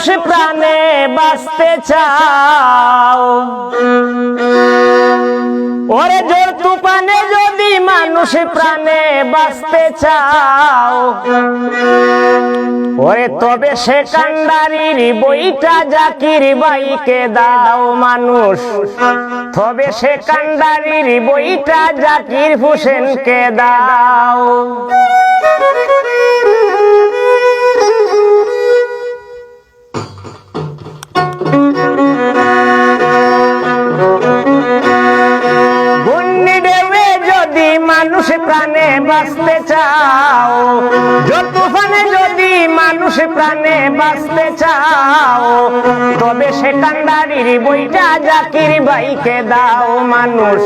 মানুষ প্রাণে বাঁচতে চাও, ওরে জোর তুফানে যদি মানুষ প্রাণে বাঁচতে চাও, ওরে তবে সেকান্দারির বইটা জাকির ভাইকে দাও মানুষ, তবে সেকান্দারির বইটা জাকির হোসেনকে দাও। মানুষ প্রাণে বাঁচতে চাও, জোর তুফানে যদি মানুষ প্রাণে বাঁচতে চাও, তবে সেকান্দারির বইটা জাকির ভাইকে দাও মানুষ,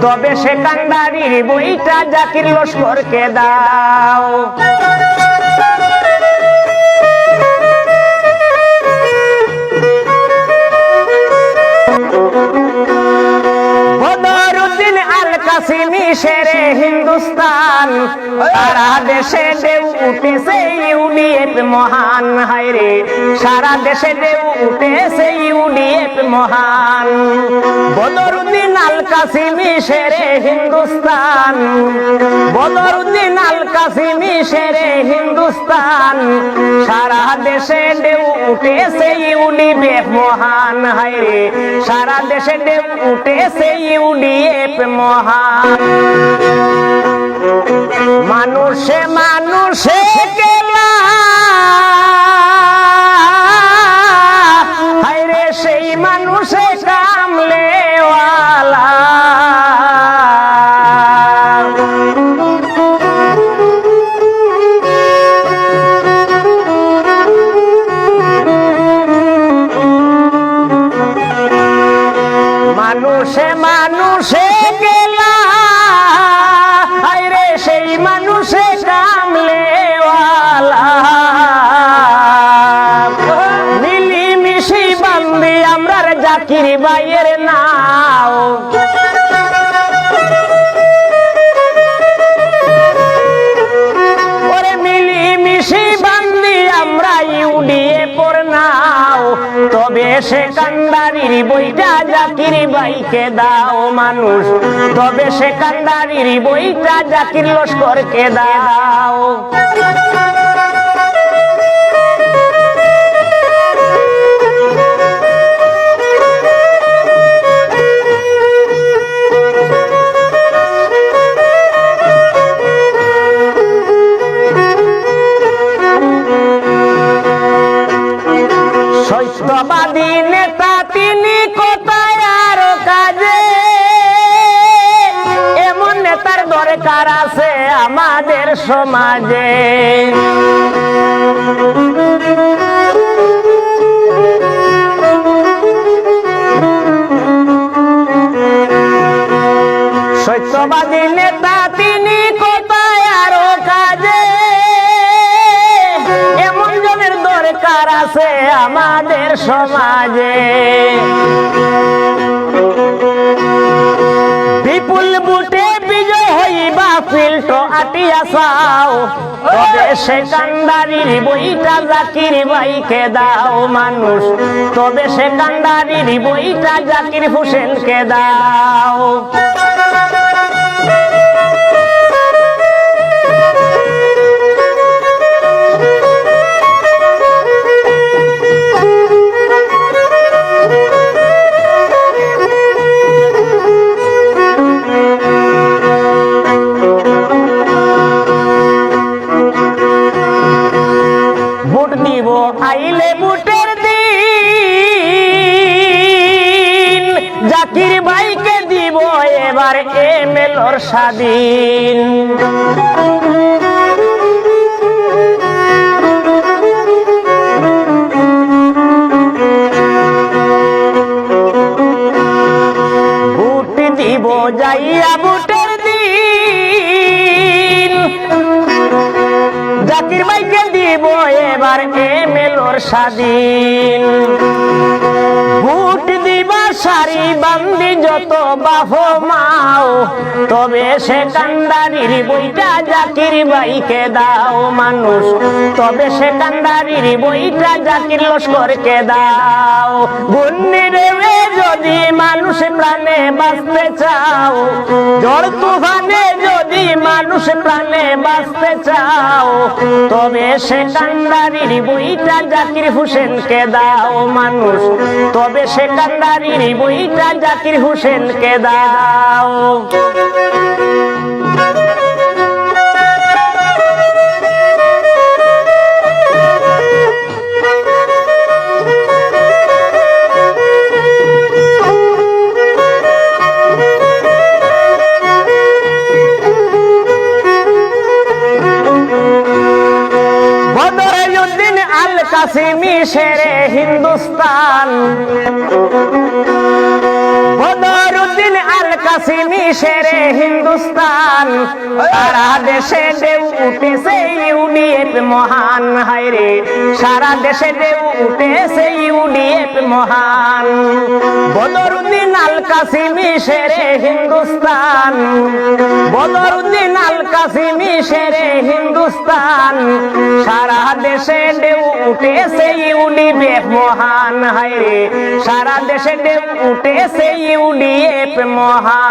তবে সেকান্দারির বইটা জাকির লস্করকে দাও। কাসিমি শেরে হিন্দুস্তান, সারা দেশে ঢেউ উঠেছে ইউডিএফ মহান, হায়রে সারা দেশে ঢেউ উঠেছে ইউডিএফ মহান। বদরুদ্দিন আল কাসিমি শেরে হিন্দুস্তান, বদরুদ্দিন আল কাসিমি শেরে হিন্দুস্তান, সারা দেশে ঢেউ উঠেছে ইউডিএফ মহান, হায়রে সারা দেশে ঢেউ উঠেছে ইউডিএফ মহান। মানুষে মানুষে গেলা, হায়রে সেই মানুষে কামলেওয়ালা। মানুষে মানুষে গেলা, হায়রে সেই মানুষে কামলেওয়ালা। মিলিমিশি বান্দি আমরার জাকির ভাইয়ের নাও, ওরে মিলিমিশি বান্দি আমরা ইউডিএফর নাও, তবে সেকান্দারির বইটা জাকির ভাইকে দাও মানুষ, তবে সেকান্দারির বইটা জাকির লস্করকে দাও। সত্যবাদী নেতা তিনি কোথায় আর কাজে, এমন নেতার দরকার আছে আমাদের সমাজে। সত্যবাদী নেতা তিনি কোথায় আর কাজে, এমন জনের দরকার আছে আমাদের সমাজে। বিপুল বুটে বিজয় হইবা ফিল্ট আটিয়া চাও, তবে সেকান্দারির বইটা জাকির ভাইকে দাও মানুষ, তবে সেকান্দারির বইটা জাকির হোসেনকে দাও। আইলে বুটের দিন, জাকির ভাইকে দিব এবার এমএলএর স্বাধীন। বুট দিব যাইয়া বুটের দিন, জাকির ভাইকে দিব এবার এমএলএর স্বাধীন। ভোট দিব বা শাড়ি বান্দি যত বাপ মাও, তবে সেকান্দারির বইটা জাকির ভাইকে দাও মানুষ, তবে সেকান্দারির বইটা জাকির লস্করকে দাও। গুন্নি রে যদি মানুষ প্রাণে বাঁচতে চাও, ঝড় তুফানে যদি মানুষ প্রাণে বাঁচতে চাও, তবে সেকান্দারির বইটা জাকির হোসেনকে দাও মানুষ, তবে সেকান্দারির বইটা জাকির হোসেনকে দাও। বদরুদ্দিন আল কাসিমি শেরে হিন্দুস্তান, বদরুদ্দিন আল কাসিমি শেরে হিন্দুস্তান, সারা দেশে ঢেউ উঠেছে ইউডিএফ মহান, হায়রে সারা দেশে ঢেউ উঠেছে ইউডিএফ মহান। বদরুদ্দিন আল কাসিমি শেরে হিন্দুস্তান, বদরুদ্দিন আল কাসিমি শেরে হিন্দুস্তান, সারা দেশে ঢেউ উঠেছে ইউডিএফ মহান, হায়রে সারা দেশে ঢেউ উঠেছে ইউডিএফ মহান।